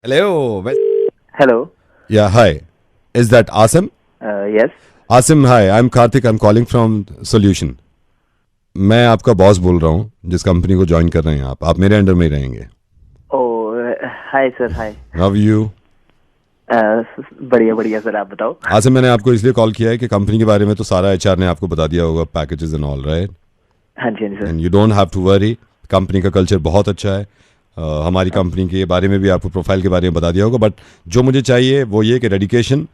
Hello. Hello. Yeah, hi. Is that Asim? Yes. Asim, hi. I'm Karthik. I'm calling from Solution. मैं आपका boss बोल रहा हूँ जिस कंपनी को ज्वाइन कर रहे हैं आप मेरे अंडर में ही रहेंगे. Hi sir. Hi. How are you? बढ़िया बढ़िया सर, आप बताओ. आसिम, मैंने आपको इसलिए कॉल किया है कि कंपनी के बारे में तो सारा एचआर ने आपको बता दिया होगा, पैकेजेस एंड ऑल, राइट? हाँ जी sir. And you don't have to worry. Company का कल्चर बहुत अच्छा है. हमारी कंपनी के बारे में भी आपको प्रोफाइल के बारे में बता दिया होगा. बट जो मुझे चाहिए वो ये कि डेडिकेशन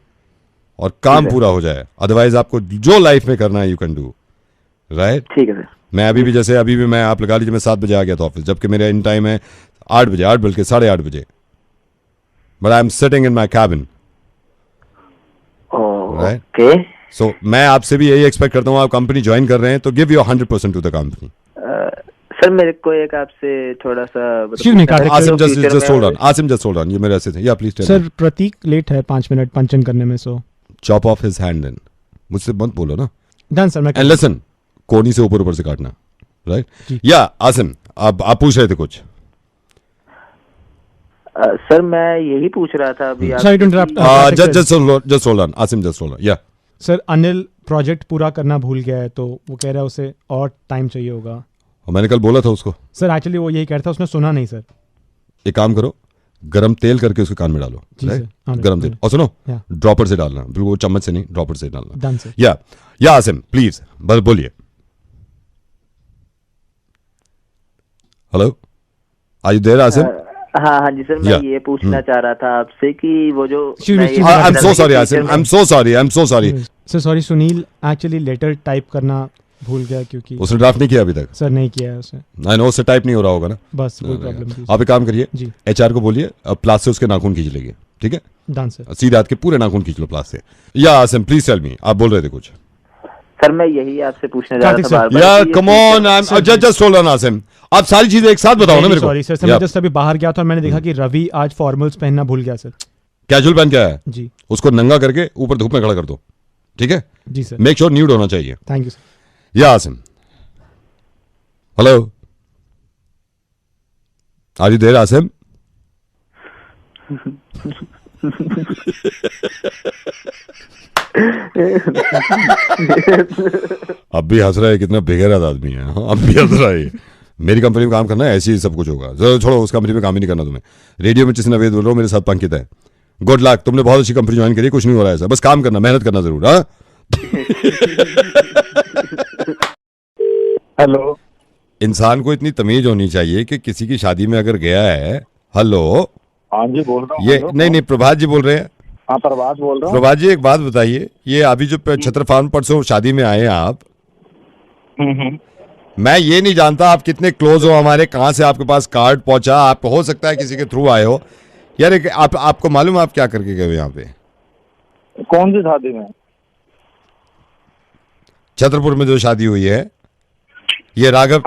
और काम पूरा हो जाए. अदरवाइज आपको जो लाइफ में करना है यू कैन डू, राइट? ठीक है सर. मैं अभी भी मैं आप लगा लीजिए मैं 7 बजे आ गया था ऑफिस, जबकि मेरा इन टाइम है 8 बजे, 8 बल्कि 8:30 बजे. But I am sitting in my cabin, right? Okay. So मैं आपसे भी यही एक्सपेक्ट करता हूँ, आप कंपनी ज्वाइन कर रहे हैं तो give your 100% to the company. Sir मेरे को एक आपसे थोड़ा सा आसिम जस्ट होल्ड ऑन. ये मेरे ऐसे थे. या please tell sir, Prateek late है 5 मिनट पंचन करने में, so chop off his hand. Then मुझसे मत बोलो ना. Done sir. मैं एंड लिसन, कोनी से ऊपर से काटना, राइट? या आसिम, आप पूछ रहे थे कुछ. सर मैं यही पूछ रहा था अभी. Sorry to interrupt. Just hold on Asim, just hold on. Yeah sir, Anil project पूरा करना भूल गया है तो वो कह रहा है उसे और टाइम चाहिए होगा. मैंने कल बोला था उसको. सर एक्चुअली वो यही कह रहा था, उसने सुना नहीं सर. एक काम करो, गरम तेल करके उसके कान में डालो. गरम तेल. और सुनो, ड्रॉपर से डालना, बिल्कुल वो चम्मच से नहीं, ड्रॉपर से डालना. Done sir. Yeah Asim please बस बोलिए. Hello, are you there Asim? हाँ जी सर. मैं ये पूछना चाह रहा था आपसे कि वो जो I am so sorry Asim, I am so sorry. Sir sorry, Sunil actually letter type करना भूल गया क्योंकि उसने ड्राफ्ट नहीं किया अभी तक. सर नहीं किया है उसने. आई नो, उससे टाइप नहीं हो रहा होगा ना. बस कोई प्रॉब्लम नहीं. आप एक काम करिए, जी एचआर को बोलिए प्लास से उसके नाखून खींच लेंगे, ठीक है? Done sir. सीधे हाथ के पूरे नाखून खींच लो प्लास से. या आसिम प्लीज टेल मी, आप बोल रहे थे कुछ. सर मैं यही आपसे पूछने जा रहा था बार-बार. यार come on, I am just hold on Asim. आप सारी चीजें एक साथ बताओ ना मेरे को. सॉरी सर, मैं जस्ट अभी बाहर गया था और मैंने देखा कि रवि आज फॉर्मल्स पहनना भूल गया सर. कैजुअल पहन के आया जी. उसको नंगा करके ऊपर धूप में खड़ा कर दो, ठीक है? जी सर. मेक श्योर न्यूड होना चाहिए. Thank you sir. Yeah Asim, hello, are you there Asim? अब भी हंस रहा है, कितना बेगैरत आदमी है. अब भी हंस रहा है. मेरी कंपनी में काम करना है, ऐसे ही सब कुछ होगा. छोड़ो, उस कंपनी में काम ही नहीं करना तुम्हें. रेडियो में जिस नवेद बोल रहा हूँ, मेरे साथ पंकित है. गुड लक, तुमने बहुत अच्छी कंपनी ज्वाइन करी. कुछ नहीं हो रहा है ऐसा, बस काम करना, मेहनत करना जरूर. हाँ हेलो. इंसान को इतनी तमीज होनी चाहिए कि किसी की शादी में अगर गया है. हेलो. हाँ जी बोल रहा हूँ. ये नहीं, प्रभात जी बोल रहे हैं. हाँ प्रभात बोल रहा हूँ. प्रभात जी एक बात बताइए, ये अभी जो छत्र फार्म परसों शादी में आए हैं आप, मैं ये नहीं जानता आप कितने क्लोज हो हमारे, कहाँ से आपके पास कार्ड पहुंचा. आप हो सकता है किसी के थ्रू आए हो. यार आपको मालूम है आप क्या करके गए यहाँ पे? कौन सी शादी में? छतरपुर में जो शादी हुई है, ये राघव.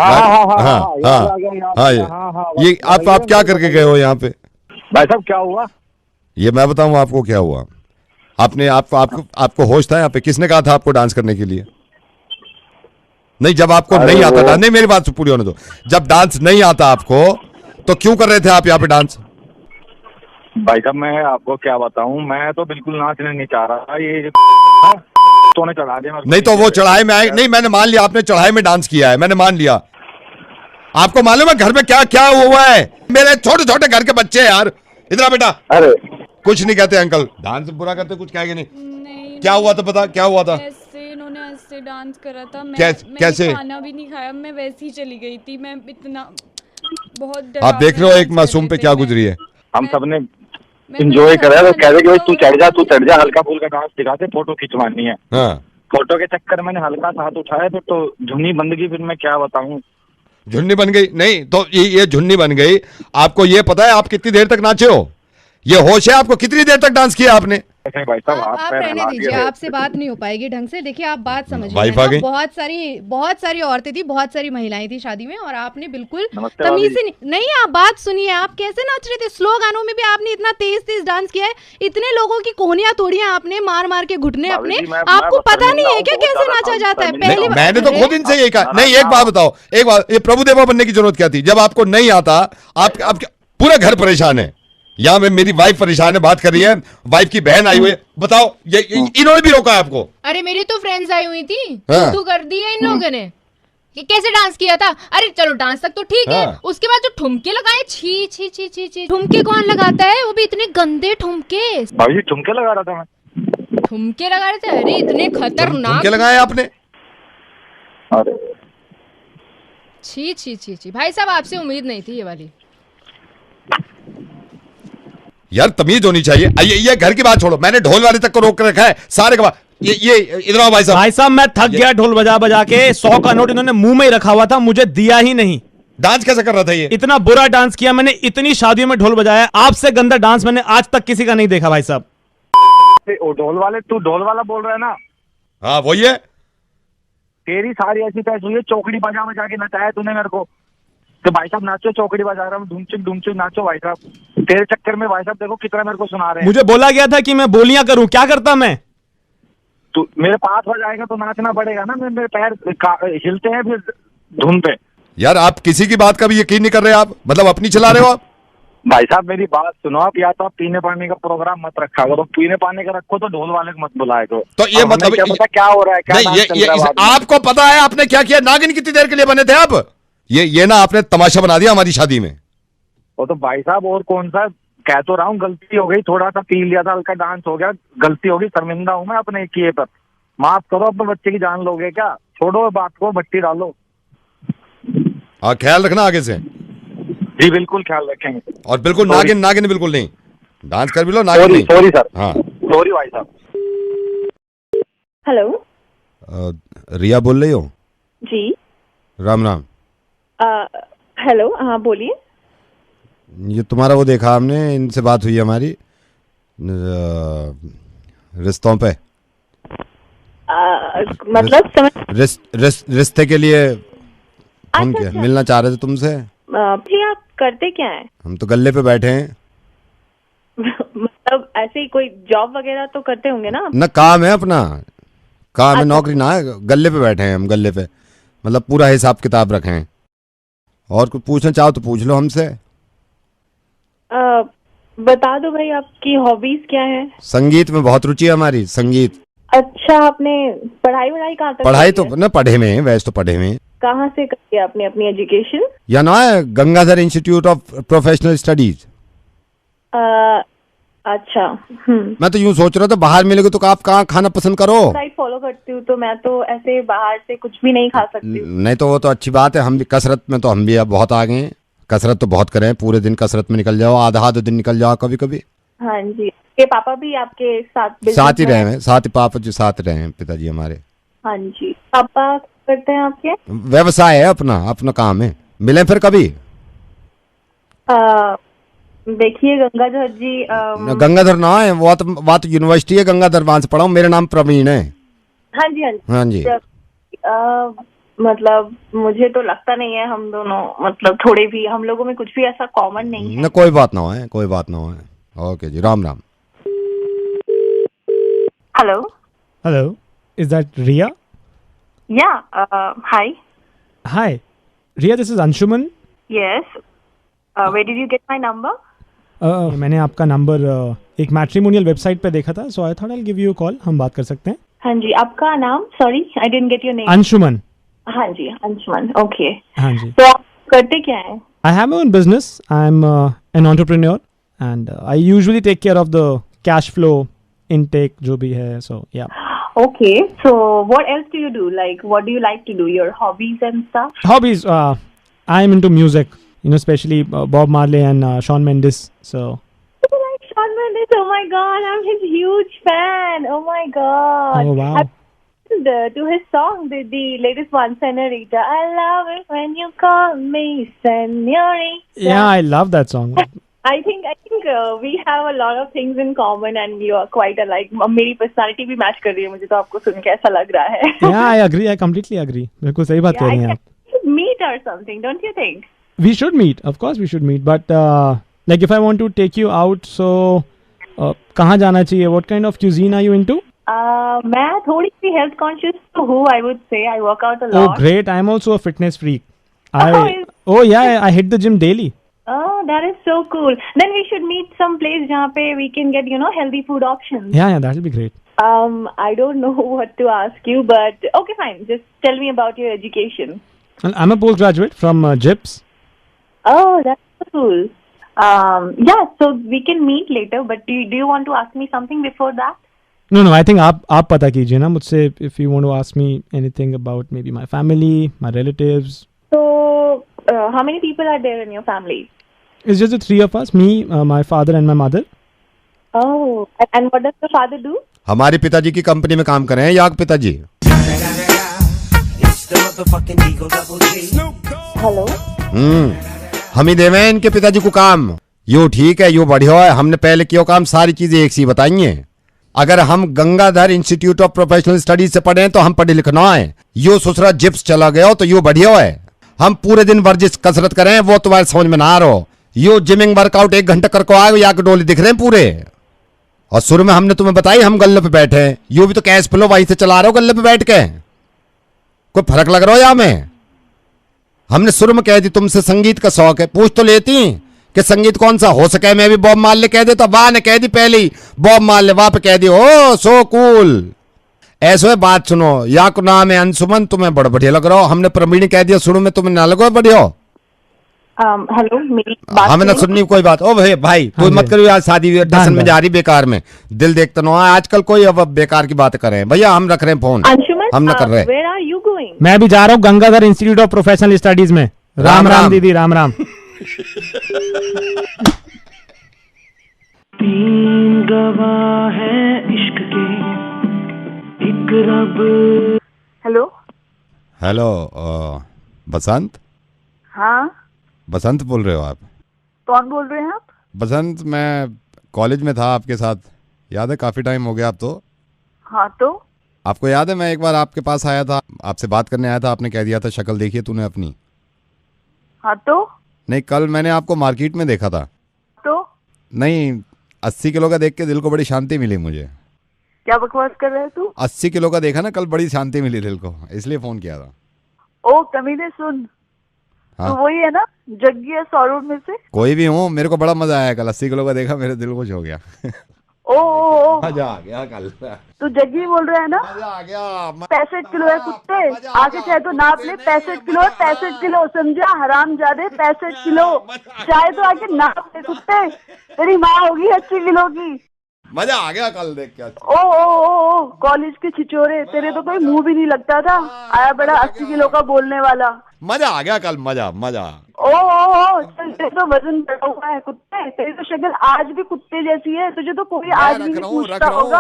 ये आप क्या करके गए हो यहाँ पे? भाई साहब क्या हुआ? ये मैं बताऊं आपको क्या हुआ. आपने आपको होश था यहाँ पे? किसने कहा था आपको डांस करने के लिए? नहीं, जब आपको नहीं आता डांस, नहीं मेरी बात पूरी होने दो. जब डांस नहीं आता आपको तो क्यों कर रहे थे आप यहाँ पे डांस? भाई साहब मैं आपको क्या बताऊं, मैं तो बिल्कुल नाचने नहीं चाह रहा. ये तो ने चढ़ा दिया. नहीं तो वो चढ़ाई में आए. नहीं, मैंने मान लिया आपने चढ़ाई में डांस किया है, मैंने मान लिया. आपको मालूम है घर में क्या क्या हुआ है? मेरे छोटे छोटे घर के बच्चे हैं यार. इधर बेटा. अरे कुछ नहीं कहते अंकल, डांस बुरा करते, कुछ कहेंगे नहीं. क्या हुआ था बता, क्या हुआ था? इन्होंने ऐसे डांस करा था. कैसे? खाना भी नहीं खाया, मैं वैसे ही चली गई थी. मैं इतना बहुत आप देख रहे हो एक मासूम पे क्या गुजरी है. हम सबने एंजॉय करा तो कह रहे कि तू चढ़ जा, हल्का फुल्का डांस दिखाते, फोटो खिंचवानी है. फोटो के चक्कर मैंने हल्का सा हाथ उठाया तो झुन्नी बन गई. फिर मैं क्या बताऊं, झुन्नी बन गई. नहीं तो ये झुन्नी बन गई. आपको ये पता है आप कितनी देर तक नाचे हो? ये होश है आपको? कितनी देर तक डांस किया आपने? भाई साहब आप रहने दीजिए, आपसे बात नहीं हो पाएगी ढंग से. देखिए आप बात समझिए, बहुत सारी औरतें थी, बहुत सारी महिलाएं थी शादी में, और आपने बिल्कुल तमीज से नहीं. आप बात सुनिए, आप कैसे नाच रहे थे. स्लो गानों में भी आपने इतना तेज डांस किया है. इतने लोगों की कोहनियां तोड़ियां आपने, मार के घुटने अपने. आपको पता नहीं है क्या कैसे नाचा जाता है? पहले मैंने तो खुद इनसे यही कहा. नहीं, एक बात बताओ, एक बात, ये प्रभुदेवा बनने की जरूरत क्या थी? जब आपको नहीं आता, आप पूरा घर परेशान है. यहाँ में मेरी वाइफ परेशान है, बात कर रही है, वाइफ की बहन आई हुई है, बताओ ये इन्होंने भी रोका है आपको? अरे मेरी तो फ्रेंड्स आई हुई थी, हाँ। तू कर दी है इन लोगों ने। कि कैसे डांस किया था? अरे चलो डांस तक तो ठीक है, हाँ। उसके बाद जो ठुमके लगाए, छी छी छी छी छी। ठुमके कौन लगाता है, वो भी इतने गंदे ठुमके। भाई ठुमके लगा रहा था मैं। ठुमके लगा रहे थे? अरे इतने खतरनाक ठुमके लगाए आपने? अरे छी छी छी छी। भाई साहब आपसे उम्मीद नहीं थी ये वाली। यार तमीज होनी चाहिए। ये घर की बात छोड़ो, मैंने ढोल वाले तक को रोक कर रखा है सारे का। ये इधर आओ भाई साहब। भाई साहब मैं थक गया ढोल बजा बजा के। 100 का नोट इन्होंने मुंह में ही रखा हुआ था, मुझे दिया ही नहीं। डांस कैसे कर रहा था ये? इतना बुरा डांस किया मैंने, इतनी शादियों में ढोल बजाया, आपसे गंदा डांस मैंने आज तक किसी का नहीं देखा भाई साहब। ढोल वाले, तू ढोल वाला बोल रहा है ना? हाँ वही है। तेरी सारी ऐसी तैस हुई है, चौकड़ी बजा बजा के नचाया तूने मेरे को। तो भाई साहब नाचो, चौकड़ी बजा रहा हूँ, धूमचुक नाचो भाई साहब। तेरे चक्कर में भाई साहब देखो कितना मेरे को सुना रहे हैं। मुझे बोला गया था कि मैं बोलियां करूं, क्या करता मैं? तू मेरे पास हो जाएगा तो नाचना पड़ेगा ना। मेरे पैर हिलते हैं फिर धुन पे। यार आप किसी की बात का भी यकीन नहीं कर रहे, आप मतलब अपनी चला रहे हो आप। भाई साहब मेरी बात सुनो आप, या तो आप पीने पानी का प्रोग्राम मत रखा करो, पीने पानी का रखो तो ढोल वाले को मत बुलाए करो। तो ये मतलब क्या पता क्या हो रहा है, क्या नहीं, डांस चल रहा है आपको पता है आपने क्या किया? नागिन कितनी देर के लिए बने थे आप? ये ना आपने तमाशा बना दिया हमारी शादी में। वो तो भाई साहब और कौन सा, कह तो रहा हूँ गलती हो गई, थोड़ा सा पी लिया था, हल्का डांस हो गया, गलती होगी, शर्मिंदा हूँ मैं अपने किए पर। माफ करो, अपने बच्चे की जान लोगे क्या? छोड़ो बात को, भट्टी डालो। ख्याल रखना आगे से। जी बिल्कुल ख्याल रखेंगे। और बिल्कुल नागिन बिल्कुल नहीं। डांस कर भी लो, नागिन नहीं। Sorry sir. हाँ सॉरी भाई साहब। हेलो रिया बोल रही हो? जी राम राम। हेलो हाँ बोलिए। ये तुम्हारा वो देखा हमने, इनसे बात हुई हमारी रिश्तों पे। मतलब समझ रिश्ते के लिए फोन किया, मिलना चाह रहे थे तुमसे। जी आप करते क्या हैं? हम तो गल्ले पे बैठे हैं। मतलब ऐसे ही कोई जॉब वगैरह तो करते होंगे ना? ना काम है अपना, काम है, नौकरी ना है। गल्ले पे बैठे हैं हम, गल्ले पे मतलब पूरा हिसाब किताब रखे हैं। और कुछ पूछना चाहो तो पूछ लो हमसे। बता दो भाई आपकी हॉबीज क्या है? संगीत में बहुत रुचि है हमारी, संगीत। अच्छा आपने पढ़ाई कहाँ तक? पढ़ाई तो ना पढ़े में, वैसे तो पढ़े में। कहाँ से करी आपने अपनी एजुकेशन? या ना है Gangadhar institute of professional studies. अच्छा मैं तो यूँ सोच रहा था बाहर मिलेगा तो आप कहाँ खाना पसंद करो? डाइट फॉलो करती हूँ तो मैं तो ऐसे बाहर से कुछ भी नहीं खा सकती। नहीं तो वो तो अच्छी बात है, हम भी कसरत में तो हम भी अब बहुत आगे हैं। कसरत तो बहुत करें, पूरे दिन कसरत में निकल जाओ, आधा दिन निकल जाओ कभी कभी। हाँ जी, के पापा भी आपके साथ ही रहे हैं, साथ ही पापा जी साथ रहे हैं, पिताजी हमारे। हाँ जी, पापा करते हैं आपके? व्यवसाय है अपना, अपना काम है। मिले फिर कभी? देखिए गंगाधर जी, गंगाधर ना है वो तो यूनिवर्सिटी है गंगाधर, वहां से पढ़ा हूँ। मेरा नाम प्रवीण है। हाँ जी हाँ जी। मतलब मुझे तो लगता नहीं है हम दोनों, मतलब थोड़े भी हम लोगों में कुछ भी ऐसा कॉमन नहीं है। ना कोई बात ना है, कोई बात ना है। ओके जी, Ram Ram. Hello is that Riya? Yeah hi. Hi Riya, this is Anshuman. Yes, where did you get my number? मैंने आपका नंबर एक मैट्रिमोनियल वेबसाइट पे देखा था, so I thought I will give you a call, हम बात कर सकते हैं। हाँ जी, आपका नाम? Sorry I didn't get your name. Anshuman. हाँ जी अंशुमन, ओके। हाँ जी, तो आप करते क्या है? I have my own business, I am an entrepreneur and I usually take care of the cash flow intake जो भी है, सो या। Okay, so what else do you do? Like, what do you like to do? Your hobbies and stuff? Hobbies, I'm into music, you know, especially Bob Marley and Shawn Mendes. So. You like Shawn Mendes? Oh my God, I'm his huge fan. Oh my God. Oh wow. I've listened to his song, the latest one, Senorita. I love it when you call me Senorita. Yeah, I love that song. I think we have a lot of things in common and you are quite alike. मेरी personality भी match कर रही है, मुझे तो आपको सुन के ऐसा लग रहा है। Yeah, I agree. I completely agree. बिल्कुल सही बात कह रही हैं आप। Meet or something, don't you think? We should meet. Of course, we should meet. But like, if I want to take you out, so कहाँ जाना चाहिए? What kind of cuisine are you into? मैं थोड़ी सी health conscious हूँ, I would say. I work out a lot. Oh, great! I'm also a fitness freak. Oh yeah, I hit the gym daily. Oh, Oh, that is so cool. Then we should meet some place जहाँ पे we can get, you know, healthy food options. Yeah, that will be great. I don't know what to ask you, but okay, fine. Just tell me about your education. Well, I'm a postgraduate from JIPS. Oh, that's cool. Yeah, so we can meet later, but do you want to ask me something before that? No, I think आप पता कीजिए ना मुझसे, if you want to ask me anything about maybe my family, my relatives. So, how many people are there in your family? It's just the three of us, me, my father and my mother. Oh, and what does your father do? हमारे पिताजी की company में काम कर रहे हैं याग पिताजी। Hello? हम ही देवे हैं इनके पिताजी को काम। यो ठीक है, यो बढ़िया है। हमने पहले किया काम, सारी चीजें एक सी बताइए। अगर हम Gangadhar institute of professional studies से पढ़े तो हम पढ़े लिखना है। यो ससुरा जिप्स चला गया तो यो बढ़िया है। हम पूरे दिन वर्जिश कसरत करें वो तुम्हारे समझ में ना आ रहा। यो जिमिंग वर्कआउट 1 घंटा करके आए, या के डोले दिख रहे हैं पूरे। और शुरू में हमने तुम्हें बताई हम गल्ले पे बैठे हैं, यो भी तो कैश फ्लो वहीं से चला रहे हो गल्ले पे बैठ के। कोई फर्क लग रहा हो या में? हमने शुरू में कह दी तुमसे संगीत का शौक है, पूछ तो लेती कि संगीत कौन सा हो सके। मैं भी बॉब मार्ले कह देता, वाह ने कह दी पहले ही बॉब मार्ले, वहां पे कह दी ओ सो कूल। ऐसे बात सुनो, या को नाम है अंशुमन, तुम्हें बड़ा बढ़िया लग रहा हो। हमने प्रवीण कह दिया शुरू में, तुम्हें ना लगो बढ़िया। हेलो, मेरी बात हमें ना सुननी कोई बात। ओ भाई तू मत करो यार, शादी डसन में जा रही बेकार में, दिल देखता ना आजकल कोई अब बेकार की बात करें। भैया हम रख रहे हैं फोन, हम ना कर रहे। Where are you going? मैं भी जा रहा हूँ Gangadhar institute of professional studies में। राम राम दीदी, राम राम। तीन गवाह है इश्क के, एक रब। हेलो बसंत। हाँ, बसंत बोल रहे हो आप? कौन बोल रहे हैं आप? बसंत, मैं कॉलेज में था आपके साथ, याद है? काफी टाइम हो गया अब तो। हाँ, तो आपको याद है मैं एक बार आपके पास आया था, आपसे बात करने आया था, आपने कह दिया था शक्ल देखिए तूने अपनी। हाँ, तो नहीं, कल मैंने आपको मार्केट में देखा था। तो नहीं, 80 किलो का देख के दिल को बड़ी शांति मिली मुझे। क्या बकवास कर रहे हैं तू? 80 किलो का देखा ना कल, बड़ी शांति मिली दिल को, इसलिए फोन किया था। ओ कमीने सुन, हाँ? तो वही है ना जग्गी है सौरभ में से? कोई भी हूँ, मेरे को बड़ा मजा आया कल, 80 किलो का देखा, मेरे दिल खुश हो गया। ओ मजा आ गया कल। तू जग्गी बोल रहा है ना? मजा आ गया। 65 किलो है कुत्ते, आगे चाहे तो नाप ले। 65 किलो है, 65 किलो, समझा हराम जादे? 65 किलो चाहे तो आके नाप ले कुत्ते, तेरी माँ होगी 80 किलो की। मजा आ गया कल देख के। ओ कॉलेज के छिचोरे, तेरे तो कोई मुंह भी नहीं लगता था, आया बड़ा 80 किलो का बोलने वाला। मजा आ गया कल, मजा। ओ चल, तेरे तो वजन बढ़ा हुआ है कुत्ते, तेरी तो शक्ल आज भी कुत्ते जैसी है, तुझे तो कोई आदमी नहीं पूछता होगा।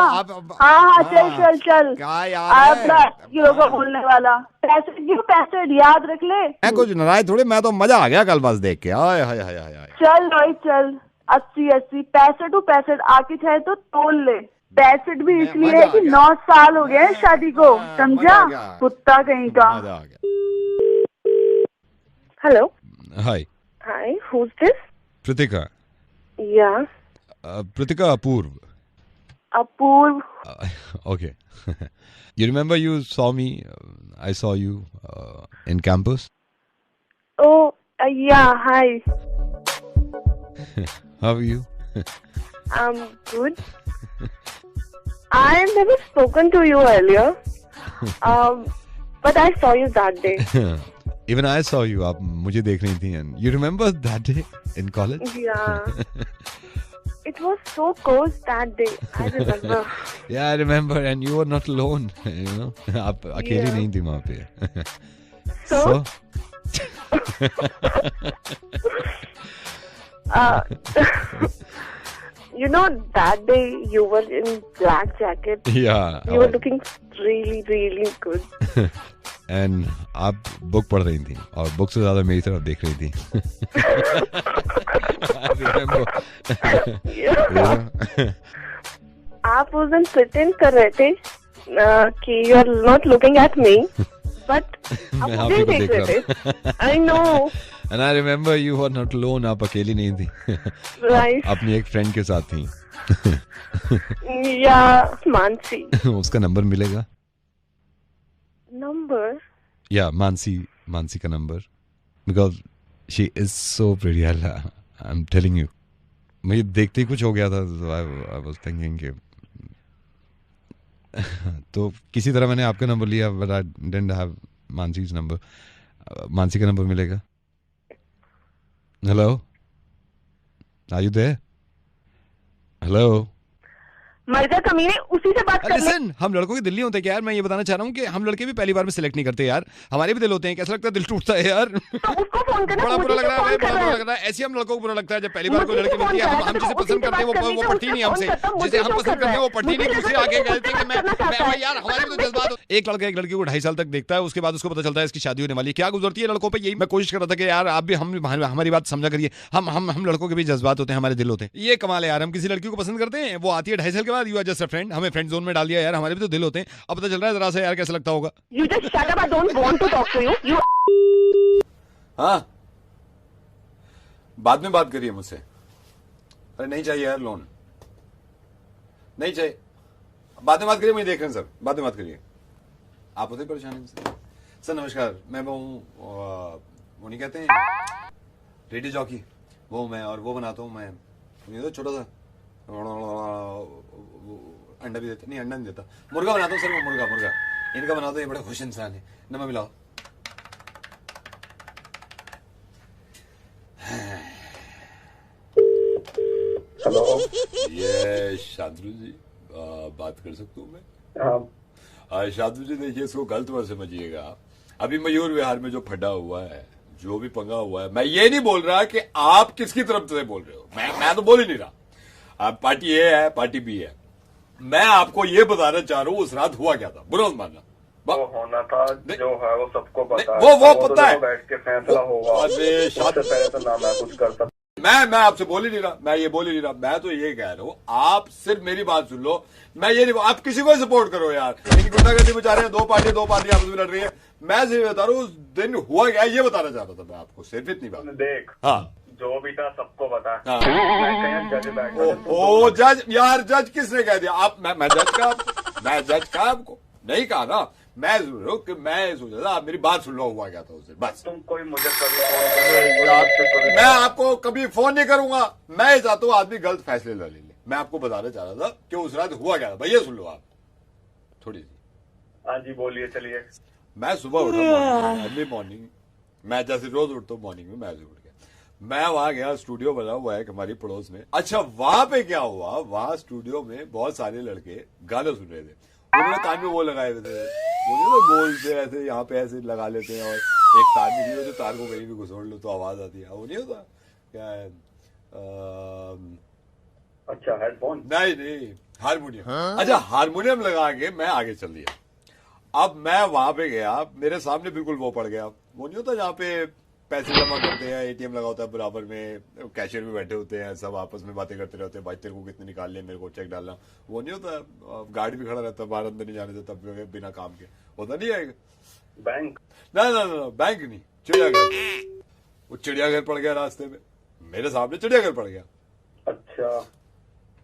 हाँ, चल आया बड़ा 80 किलो का बोलने वाला। 65 याद रख ले। मैं कुछ नाराज थोड़ी, मैं तो मजा आ गया कल बस देख के। हाय हाय हाय हाय। चल भाई चल, 80 65 आके चाहे तो तोल ले। 65 भी इसलिए है कि 9 साल हो गए हैं शादी को, समझा कुत्ता कहीं का। Hello. Hi. Hi. Who's this? Pritika. Yeah. Pritika, Apurv. Apurv. Okay. You remember you saw me? I saw you in campus. Oh, yeah. Hi. How are you? I'm good. I never spoken to you earlier, but I saw you that day. Even I saw you. आप मुझे देख रही थी. And you remember that day in college? Yeah. It was so cold that day. I remember. Yeah, I remember. And you were not alone. You know, आप अकेली नहीं थी वहाँ पे. So? You know, that day you were in black jacket. Yeah. You were looking really, really good. And आप book पढ़ रही थी और बुक से ज्यादा मेरी तरफ देख रही थी। I remember. आप उस दिन प्रिटेंड कर रहे थे कि you are not looking at me, but आप मुझे देख रहे थे। I know. And I remember you were not alone. आप अकेली नहीं थी। Right. अपनी एक फ्रेंड के साथ थी। या मानसी। उसका नंबर मिलेगा? नंबर? Yeah, मानसी का number. Because she is so pretty. I am telling you, मुझे देखते ही कुछ हो गया था, आई वाज थिंकिंग कि तो किसी तरह मैंने आपका नंबर लिया, but I didn't have Mansi's number. Mansi का नंबर मिलेगा? Hello, are you there? Hello, मर्जा कमीने, उसी से बात कर. लिसन, हम लड़कों के दिल नहीं होते क्या यार? मैं ये बताना चाह रहा हूँ कि हम लड़के भी पहली बार में सिलेक्ट नहीं करते यार, हमारे भी दिल होते हैं. कैसा लगता है? दिल टूटता है यार. तो उसको फोन करना, बड़ा बुरा लग रहा है, बड़ा बुरा लग रहा है. ऐसे हम लड़कों को बुरा लगता है जब पहली बार कोई लड़की मिलती है. हम जिसे पसंद करते हैं वो पढ़ती नहीं हमसे, जिसे हम पसंद करते हैं वो पढ़ती नहीं. दूसरे आगे कहते हैं कि मैं यार, हमारे भी तो जज्बात. एक लड़का एक लड़की को 2.5 साल तक देखता है, उसके बाद उसको पता चलता है इसकी शादी होने वाली है. क्या गुजरती है लड़कों पे. यही मैं कोशिश कर रहा था कि यार आप भी हमारी बात समझा करिए. हम लड़कों के भी जज्बात होते हैं, हमारे दिल होते हैं. ये कमाल है यार, हम किसी लड़की को पसंद करते हैं, वो आती है 2.5 साल के बाद, you are just a friend, हमें फ्रेंड जोन में डाल दिया यार. हमारे भी तो दिल होते हैं. अब पता चल रहा है जरा सा यार कैसा लगता होगा. You just shut up, I don't want to talk to you. You. हाँ, बाद में बात करिए मुझसे. अरे नहीं चाहिए यार लोन, नहीं चाहिए. बाद में बात करिए, मुझे देख रहे हैं सर, बाद में बात करिए. आप होते परेशान हैं सर. नमस्कार, मैं वो वो नहीं कहते हैं रेडियो जॉकी, वो मैं, और वो बनाता हूँ मैं. ये तो छोटा सा अंडा भी देता, नहीं अंडा नहीं देता, मुर्गा बनाता हूँ सर. वो मुर्गा इनका बनाता हूँ. ये बड़े खुश इंसान है. नमः मिलाओ. हेलो, ये शांतनु जी बात कर सकता हूँ मैं? शांतनु जी देखिए, इसको गलत मत समझिएगा. अभी मयूर विहार में जो फटा हुआ है, जो भी पंगा हुआ है, मैं ये नहीं बोल रहा कि आप किसकी तरफ से बोल रहे हो. मैं तो बोल ही नहीं रहा. आप पार्टी ए है, पार्टी बी है. मैं आपको ये बताना चाह रहा हूँ उस रात हुआ क्या था. बुरा मत मानना. वो होना था जो है वो सबको पता है. वो पता है, बैठ के फैसला होगा. उससे पहले तो ना मैं कुछ कर सकता. मैं आपसे बोल ही नहीं रहा, मैं ये बोल ही नहीं रहा. मैं तो ये कह रहा हूँ, आप सिर्फ मेरी बात सुन लो. मैं ये नहीं, आप किसी को सपोर्ट करो यार. इनकी गुंडागर्दी में जा रहे हैं, दो पार्टी आपस में लड़ रही है. मैं सिर्फ बता रहा हूँ उस दिन हुआ क्या, ये बताना चाहता था मैं आपको, सिर्फ इतनी बात. देख, हाँ, जो भी था सबको पता. ओ जज यार, जज किसने कह दिया? आप मैं जज का आपको नहीं कहा ना. मैं सोच रहा था आप मेरी बात सुन लो. हुआ क्या था उसे, बस. तुम कोई मुझे कभी मैं आपको कभी फोन नहीं करूंगा. मैं चाहता हूँ आदमी गलत फैसले न ले. मैं आपको बताना चाह रहा था कि उस रात हुआ क्या था. भैया सुन लो आप थोड़ी सी. हाँ जी बोलिए, चलिए. मैं सुबह उठा, अर्ली मॉर्निंग, मैं जैसे रोज उठता हूँ मॉर्निंग में, मैं उठ गया. मैं वहां गया, स्टूडियो बना हुआ है हमारी पड़ोस में. अच्छा, वहां पे क्या हुआ, वहां स्टूडियो में बहुत सारे लड़के गाने सुन रहे थे. उन्होंने कान में वो लगाए हुए थे, वो गोल से ऐसे यहाँ पे ऐसे लगा लेते हैं, और एक तार निकली तो तार को कहीं भी घुसोड़ लो तो आवाज आती है. वो नहीं होता क्या है? अच्छा, हेडफोन नहीं, हारमोनियम. अच्छा, हारमोनियम लगा के मैं आगे चल दिया. अब मैं वहां पे गया, मेरे सामने बिल्कुल वो पड़ गया. वो नहीं होता जहाँ पे पैसे जमा करते हैं, एटीएम लगा होता है बराबर में, कैशियर भी बैठे होते हैं, सब आपस में बातें करते रहते हैं. भाई तेरे को कितने निकालने, मेरे को चेक डालना. वो नहीं होता, गाड़ी भी खड़ा रहता है, बाहर अंदर नहीं जाने देता बिना काम के. होता नहीं है बैंक. ना, बैंक नहीं, चिड़ियाघर. वो चिड़ियाघर पड़ गया रास्ते में, मेरे सामने चिड़ियाघर पड़ गया. अच्छा.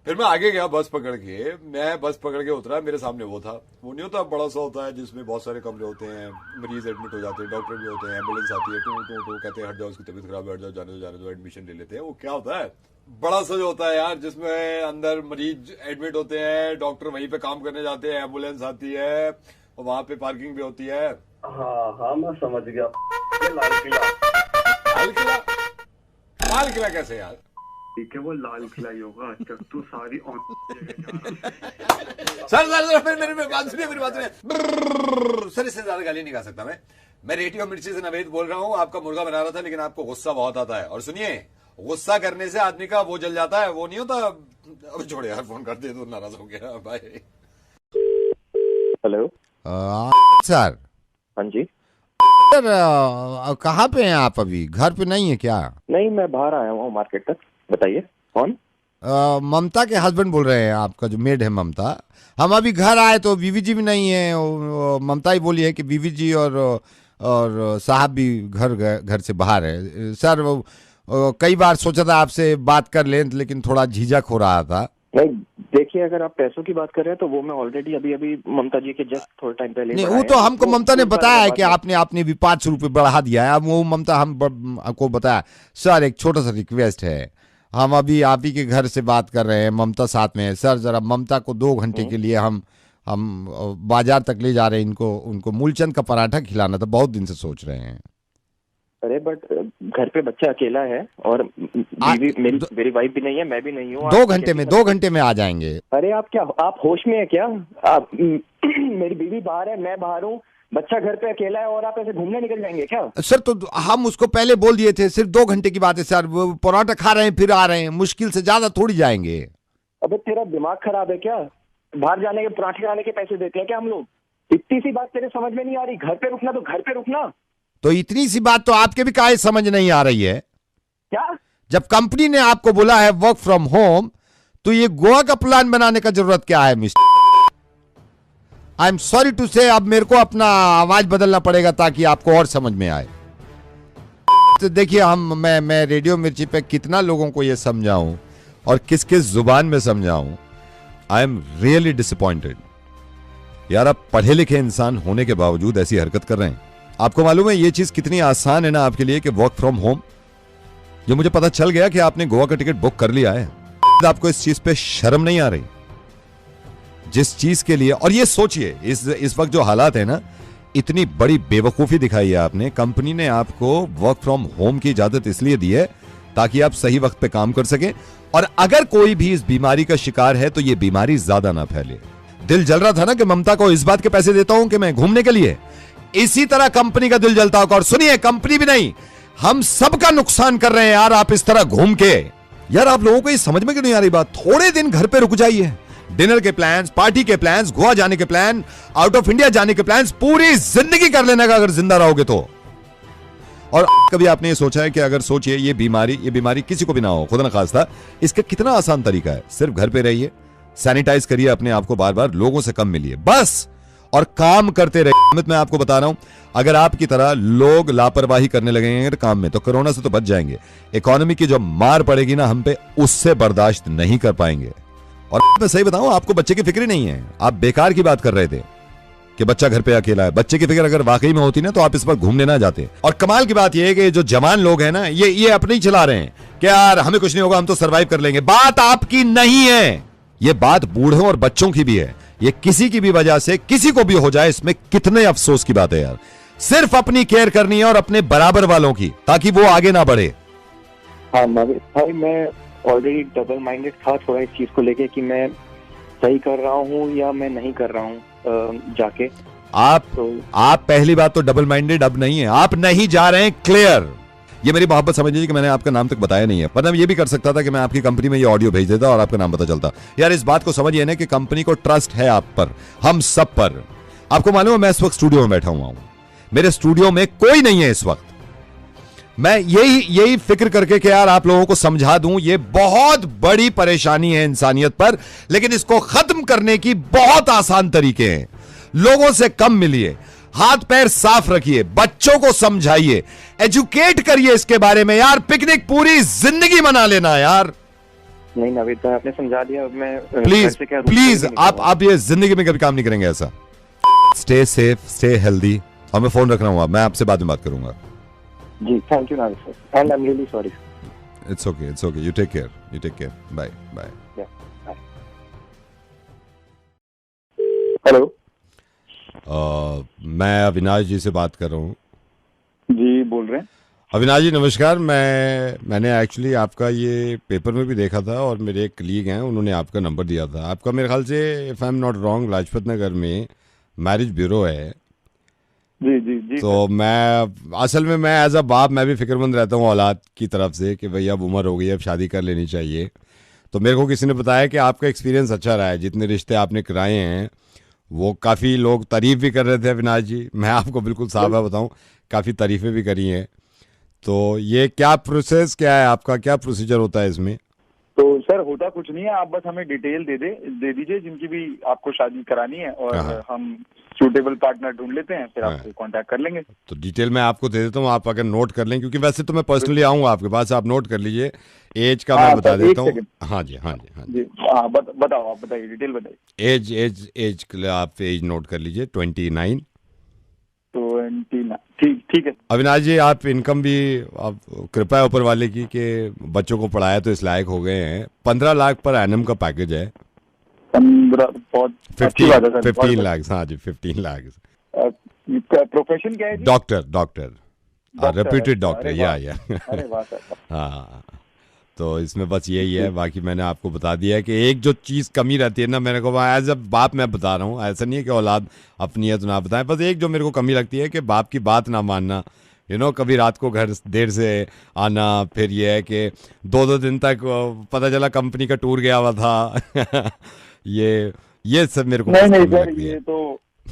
फिर मैं आगे गया, बस पकड़ के उतरा. मेरे सामने वो था, वो नहीं होता बड़ा सा होता है जिसमें बहुत सारे कमरे होते हैं, मरीज एडमिट हो जाते हैं, डॉक्टर भी होते हैं, एम्बुलेंस आती है, टू कहते हैं हट जाओ, उसकी तबीयत खराब है, हट जाओ, जाने दो, एडमिशन ले लेते हैं. वो क्या होता है, बड़ा सा जो होता है यार, जिसमें अंदर मरीज एडमिट होते हैं, डॉक्टर वहीं पे काम करने जाते हैं, एम्बुलेंस आती है, और वहां पे पार्किंग भी होती है. हाँ, मैं समझ गया. लाल किला कैसे यार? ठीक है, वो लाल किला ही होगा. अच्छा, तू सारी सर मेरी बात सुनिए. सर इससे ज्यादा गाली नहीं गा सकता मैं रेडियो मिर्ची से नवेद बोल रहा हूँ. आपका मुर्गा बना रहा था, लेकिन आपको गुस्सा बहुत आता है. और सुनिए, गुस्सा करने से आदमी का वो जल जाता है, वो नहीं होता. अब छोड़े यार, फोन कर दे तो नाराज हो गया. बाय. Hello sir. हाँ जी सर, कहाँ पे हैं आप? अभी घर पे नहीं है क्या? नहीं, मैं बाहर आया हूँ मार्केट तक. बताइए कौन? ममता के हस्बैंड बोल रहे हैं, आपका जो मेड है ममता. हम अभी घर आए तो बीवी जी भी नहीं है. ममता ही बोली है कि बीवी जी और साहब भी घर से बाहर है. सर कई बार सोचा था आपसे बात कर लें, लेकिन थोड़ा झिझक हो रहा था. नहीं, देखिए, अगर आप पैसों की बात कर रहे हैं तो वो मैं ऑलरेडी अभी ममता जी के जस्ट थोड़े टाइम पहले नहीं, वो तो हमको ममता ने बताया है कि आपने भी 500 रुपये बढ़ा दिया है। अब वो ममता आपको बताया। सर एक छोटा सा रिक्वेस्ट है, हम अभी आप ही के घर से बात कर रहे हैं, ममता साथ में है। सर जरा ममता को 2 घंटे के लिए हम बाजार तक ले जा रहे हैं, उनको मूलचंद का पराठा खिलाना था, बहुत दिन से सोच रहे हैं। अरे बट घर पे बच्चा अकेला है और मेरी वाइफ भी नहीं है, मैं भी नहीं हूँ। 2 घंटे में आ जाएंगे। अरे आप होश में है क्या? आप मेरी बीवी बाहर है, मैं बाहर हूँ, बच्चा घर पे अकेला है और आप ऐसे घूमने निकल जाएंगे क्या? सर तो हम उसको पहले बोल दिए थे, सिर्फ 2 घंटे की बात है सर। वो पराठा खा रहे हैं फिर आ रहे हैं, मुश्किल से ज्यादा थोड़ी जाएंगे। अबे तेरा दिमाग खराब है क्या? बाहर जाने के पराठे खाने के पैसे देते हैं क्या हम लोग? इतनी सी बात तेरे समझ में नहीं आ रही? घर पे रुकना तो घर पे रुकना। तो इतनी सी बात तो आपके भी काहे समझ नहीं आ रही है क्या? जब कंपनी ने आपको बोला है वर्क फ्रॉम होम, तो ये गोवा का प्लान बनाने का जरूरत क्या है mister? I am sorry to say, अब मेरे को अपना आवाज बदलना पड़ेगा ताकि आपको और समझ में आए। तो देखिए मैं रेडियो मिर्ची पे कितना लोगों को ये समझाऊं और किस किस जुबान में समझाऊं। आई एम रियली डिसअपॉइंटेड यार, आप पढ़े लिखे इंसान होने के बावजूद ऐसी हरकत कर रहे हैं। आपको मालूम है ये चीज कितनी आसान है ना आपके लिए कि वर्क फ्रॉम होम। जो मुझे पता चल गया कि आपने गोवा का टिकट बुक कर लिया है, आपको इस चीज पे शर्म नहीं आ रही? जिस चीज के लिए, और ये सोचिए इस वक्त जो हालात है ना, इतनी बड़ी बेवकूफी दिखाई है आपने। कंपनी ने आपको वर्क फ्रॉम होम की इजाजत इसलिए दी है ताकि आप सही वक्त पे काम कर सकें, और अगर कोई भी इस बीमारी का शिकार है तो ये बीमारी ज्यादा ना फैले। दिल जल रहा था ना कि ममता को इस बात के पैसे देता हूं कि मैं घूमने के लिए, इसी तरह कंपनी का दिल जलता होगा। और सुनिए, कंपनी भी नहीं, हम सबका नुकसान कर रहे हैं यार आप इस तरह घूम के। यार आप लोगों को ये समझ में क्यों नहीं आ रही बात? थोड़े दिन घर पे रुक जाइए। डिनर के प्लान्स, पार्टी के प्लान्स, गोवा जाने के प्लान, आउट ऑफ इंडिया जाने के प्लान्स पूरी जिंदगी कर लेने का अगर जिंदा रहोगे तो। और कभी आपने ये सोचा है कि अगर सोचिए ये बीमारी किसी को भी ना हो, खुदा न खास्ता, इसका कितना आसान तरीका है? सिर्फ घर पे रहिए, सैनिटाइज करिए अपने आप को, बार बार लोगों से कम मिलिए बस, और काम करते रहिए। मैं आपको बता रहा हूं, अगर आपकी तरह लोग लापरवाही करने लगेंगे काम में तो कोरोना से तो बच जाएंगे। इकोनॉमी की जो मार पड़ेगी ना हम पे, उससे बर्दाश्त नहीं कर पाएंगे। और मैं सही बताऊं, आपको बच्चे की फिक्र नहीं है। आप बेकार की बात कर रहे थे कि बच्चा घर पे अकेला है। बच्चे की फिक्र अगर वाकई में होती ना तो आप इस पर घूमने ना जाते। और कमाल की बात यह है कि जो जवान लोग हैं ना, ये अपने ही चला रहे हैं कि यार हमें कुछ नहीं होगा, हम तो सर्वाइव कर लेंगे। बात आपकी नहीं है, ये बात बूढ़ों और बच्चों की भी है। ये किसी की भी वजह से किसी को भी हो जाए, इसमें कितने अफसोस की बात है यार। सिर्फ अपनी केयर करनी है और अपने बराबर वालों की, ताकि वो आगे ना बढ़े। हाँ भाई, मैं ऑलरेडी डबल माइंडेड था थोड़ा इस चीज को लेके कि मैं सही कर रहा हूँ या मैं नहीं कर रहा हूँ जाके। आप पहली बात तो डबल माइंडेड अब नहीं है, आप नहीं जा रहे हैं, क्लियर। ये मेरी मोहब्बत समझ लीजिए कि मैंने आपका नाम तक बताया नहीं है, वरना ये भी कर सकता था कि मैं आपकी कंपनी में ये ऑडियो भेज देता और आपका नाम पता चलता। यार इस बात को समझिए ना कि कंपनी को ट्रस्ट है आप पर, हम सब पर। आपको मालूम है मैं इस वक्त स्टूडियो में बैठा हुआ हूं, मेरे स्टूडियो में कोई नहीं है इस वक्त। मैं यही फिक्र करके कि यार आप लोगों को समझा दूं, ये बहुत बड़ी परेशानी है इंसानियत पर, लेकिन इसको खत्म करने की बहुत आसान तरीके हैं। लोगों से कम मिलिए, हाथ पैर साफ रखिए, बच्चों को समझाइए, एजुकेट करिए इसके बारे में। यार पिकनिक पूरी जिंदगी मना लेना यार। नहीं नवीद, आपने समझा दिया। मैं प्लीज आप ये जिंदगी में कभी काम नहीं करेंगे ऐसा। Stay safe, stay healthy. और मैं फोन रख रहा हूँ, मैं आपसे बाद में बात करूंगा। जी thank you Navid sir, and I am really sorry. It's okay, you take care, bye bye. Hello, मैं अविनाश जी से बात कर रहा हूँ। जी बोल रहे हैं। अविनाश जी नमस्कार। मैंने एक्चुअली आपका ये पेपर में भी देखा था और मेरे एक कलीग हैं, उन्होंने आपका नंबर दिया था। आपका मेरे ख्याल से if I am not wrong Lajpat Nagar में मैरिज ब्यूरो है। जी तो मैं एज अ बाप मैं भी फिक्रमंद रहता हूँ औलाद की तरफ से कि भाई अब उम्र हो गई, अब शादी कर लेनी चाहिए। तो मेरे को किसी ने बताया कि आपका एक्सपीरियंस अच्छा रहा है, जितने रिश्ते आपने कराए हैं वो काफ़ी लोग तारीफ भी कर रहे थे। अविनाश जी मैं आपको बिल्कुल साफ बताऊं, काफ़ी तारीफें भी करी हैं। तो ये क्या प्रोसेस क्या है आपका, क्या प्रोसीजर होता है इसमें? तो सर होता कुछ नहीं है, आप बस हमें डिटेल दे दीजिए जिनकी भी आपको शादी करानी है, और हम सूटेबल पार्टनर ढूंढ लेते हैं, फिर आपसे कांटेक्ट कर लेंगे। तो डिटेल मैं आपको दे देता हूँ, आप अगर नोट कर लें, क्योंकि वैसे तो मैं पर्सनली आऊँगा आपके पास, आप नोट कर लीजिए। एज का मैं बता देता हूँ। हाँ जी हाँ जी हाँ जी, बताओ, आप बताइए, डिटेल बताइए। एज के लिए आप एज नोट कर लीजिए, 29। ठीक है। अविनाश जी, आप इनकम भी आप कृपा है ऊपर वाले की कि बच्चों को पढ़ाया तो इस लायक हो गए हैं। 15 लाख पर एनम का पैकेज है। 15 लाख, हाँ जी 15 लाख। प्रोफेशन क्या है? डॉक्टर, रेप्यूटेड डॉक्टर, या अरे वाह सर। हाँ, तो इसमें बस यही है। बाकी मैंने आपको बता दिया है कि एक जो चीज़ कमी रहती है ना, मैंने कहा एज अ बाप मैं बता रहा हूँ, ऐसा नहीं है कि औलाद अपनी है तो ना बताएं, बस एक जो मेरे को कमी लगती है कि बाप की बात ना मानना। कभी रात को घर देर से आना, फिर ये है कि 2-2 दिन तक पता चला कंपनी का टूर गया हुआ था। ये सब मेरे को नहीं सर,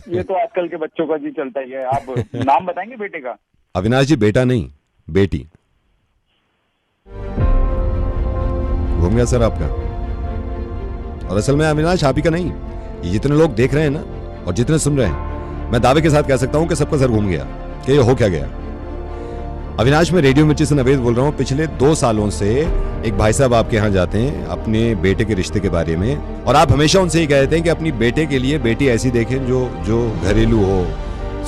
ये तो आजकल के बच्चों का जी चलता ही है। आप नाम बताएंगे बेटे का? अविनाश जी, बेटा नहीं बेटी। घूम गया सर आपका। और असल में अविनाश आप ही का नहीं, ये जितने लोग देख रहे हैं ना और जितने सुन रहे हैं, मैं दावे के साथ कह सकता हूं कि सबका सर घूम गया कि ये हो क्या गया। अविनाश, मैं रेडियो मिर्ची से नवेद बोल रहा हूं। पिछले 2 सालों से एक भाई साहब आपके यहाँ जाते हैं अपने बेटे के रिश्ते के बारे में, और आप हमेशा उनसे ही कहते हैं कि अपनी बेटे के लिए बेटी ऐसी देखें जो घरेलू हो,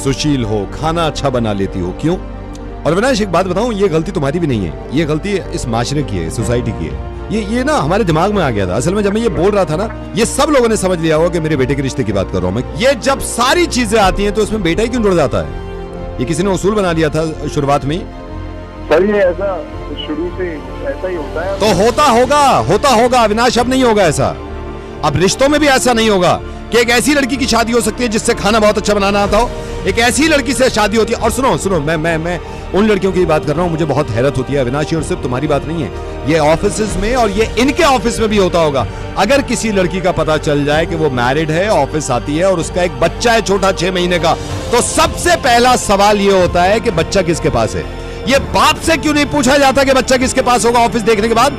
सुशील हो, खाना अच्छा बना लेती हो। क्यों? और अविनाश, एक बात बताऊं, ये गलती तुम्हारी भी नहीं है, ये गलती इस माशरे की है, सोसाइटी की है। ये ना हमारे दिमाग में आ गया था। असल में जब मैं ये बोल रहा था ना, ये सब लोगों ने समझ लिया होगा कि मेरे बेटे के रिश्ते की बात कर रहा हूं मैं। ये जब सारी चीजें आती हैं तो इसमें बेटा ही क्यों जुड़ जाता है? ये किसी ने उसूल बना लिया था शुरुआत में ही। सर ये ऐसा शुरू से ऐसा ही होता है। तो होता होगा अविनाश, अब नहीं होगा ऐसा। अब रिश्तों में भी ऐसा नहीं होगा कि एक ऐसी लड़की की शादी हो सकती है जिससे खाना बहुत अच्छा बनाना आता हो, एक ऐसी लड़की से शादी होती है। और सुनो, मैं उन लड़कियों की बात कर रहा हूं, मुझे बहुत हैरत होती है अविनाश, और सिर्फ तुम्हारी बात नहीं है, ये ऑफिस में और ये इनके ऑफिस में भी होता होगा। अगर किसी लड़की का पता चल जाए कि वो मैरिड है, ऑफिस आती है और उसका एक बच्चा है छोटा 6 महीने का, तो सबसे पहला सवाल ये होता है कि बच्चा किसके पास है। ये बाप से क्यों नहीं पूछा जाता कि बच्चा किसके पास होगा ऑफिस देखने के बाद?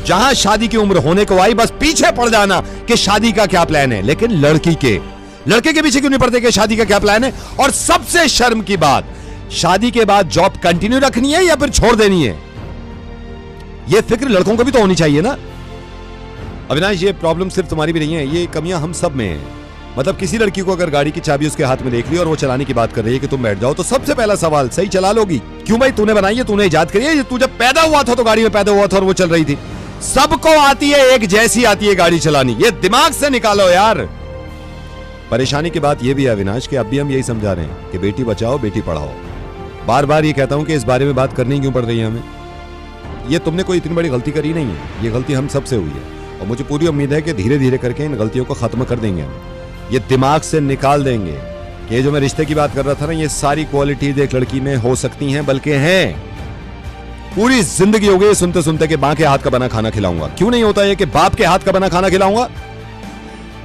जहां शादी की उम्र होने को आई, बस पीछे पड़ जाना कि शादी का क्या प्लान है। लेकिन लड़के के पीछे क्यों नहीं पड़ते कि शादी का क्या प्लान है? और सबसे शर्म की बात, शादी के बाद जॉब कंटिन्यू रखनी है या फिर छोड़ देनी है, यह फिक्र लड़कों को भी तो होनी चाहिए ना। अविनाश, ये प्रॉब्लम सिर्फ तुम्हारी भी नहीं है, ये कमियां हम सब में हैं। मतलब किसी लड़की को अगर गाड़ी की चाबी उसके हाथ में देख ली और वो चलाने की बात कर रही है कि तुम बैठ जाओ, तो सबसे पहला सवाल, सही चला लोगी? क्यों भाई, तूने बनाई है, तूने इजाद करी है, तू जब पैदा हुआ था तो गाड़ी में पैदा हुआ था और वो चल रही थी। सबको आती है, एक जैसी आती है गाड़ी चलानी, ये दिमाग से निकालो यार। परेशानी की बात यह भी है अविनाश कि अब भी हम यही समझा रहे हैं कि बेटी बचाओ बेटी पढ़ाओ। बार बार ये कहता हूं कि इस बारे में बात करनी क्यों पड़ रही है हमें। ये तुमने कोई इतनी बड़ी गलती करी नहीं है, ये गलती हम सब से हुई है, और मुझे पूरी उम्मीद है कि धीरे धीरे करके इन गलतियों को खत्म कर देंगे हम, ये दिमाग से निकाल देंगे कि जो मैं रिश्ते की बात कर रहा था ना, ये सारी क्वालिटीज एक लड़की में हो सकती हैं, बल्कि हैं। पूरी जिंदगी हो गई सुनते सुनते कि मां के हाथ का बना खाना खिलाऊंगा। क्यों नहीं होता है कि बाप के हाथ का बना खाना खिलाऊंगा?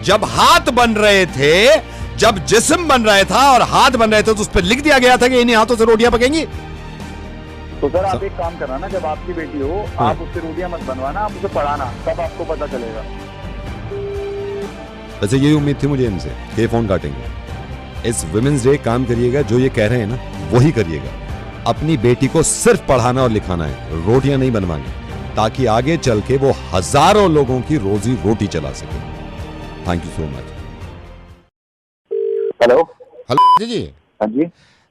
जब हाथ बन रहे थे, जब जिस्म बन रहा था और हाथ बन रहे थे, तो उस पर लिख दिया गया था कि इन्हीं हाथों से रोटियां पकेंगी। तो सर आप एक काम करना ना, जब आपकी बेटी हो, आप उससे रोटियां मत बनवाना, आप उसे पढ़ाना, तब आपको पता चलेगा। वैसे यही उम्मीद थी मुझे इनसे कि फोन काटेंगे। इस विमेंस डे काम करिएगा, जो ये कह रहे हैं ना वही करिएगा। अपनी बेटी को सिर्फ पढ़ाना और लिखाना है, रोटियां नहीं बनवानी, ताकि आगे चल के वो हजारों लोगों की रोजी रोटी चला सके। Thank you so much. Hello जी। हाँ जी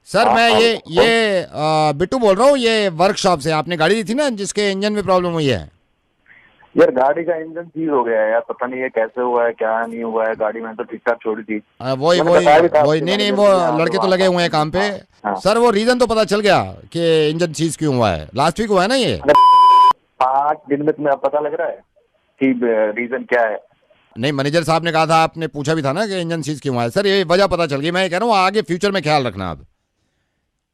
सर, मैं ये बिट्टू बोल रहा हूँ, ये वर्कशॉप से। आपने गाड़ी दी थी ना जिसके इंजन में प्रॉब्लम हुई है? यार गाड़ी का इंजन सीज हो गया है यार, पता नहीं है कैसे हुआ है, क्या नहीं हुआ है। गाड़ी मैंने तो ठीक ठाक छोड़ी थी। वही नहीं, वो लड़के तो लगे हुए हैं काम पे। सर वो रीजन तो पता चल गया कि इंजन सीज क्यों हुआ है। लास्ट वीक हुआ है ना ये? 5 दिन में तुम्हें पता लग रहा है कि रीजन क्या है? नहीं, मैनेजर साहब ने कहा था, आपने पूछा भी था ना कि इंजन सीज क्यों हुआ है। सर ये वजह पता चल गई। मैं कह रहा हूँ आगे फ्यूचर में ख्याल रखना आप।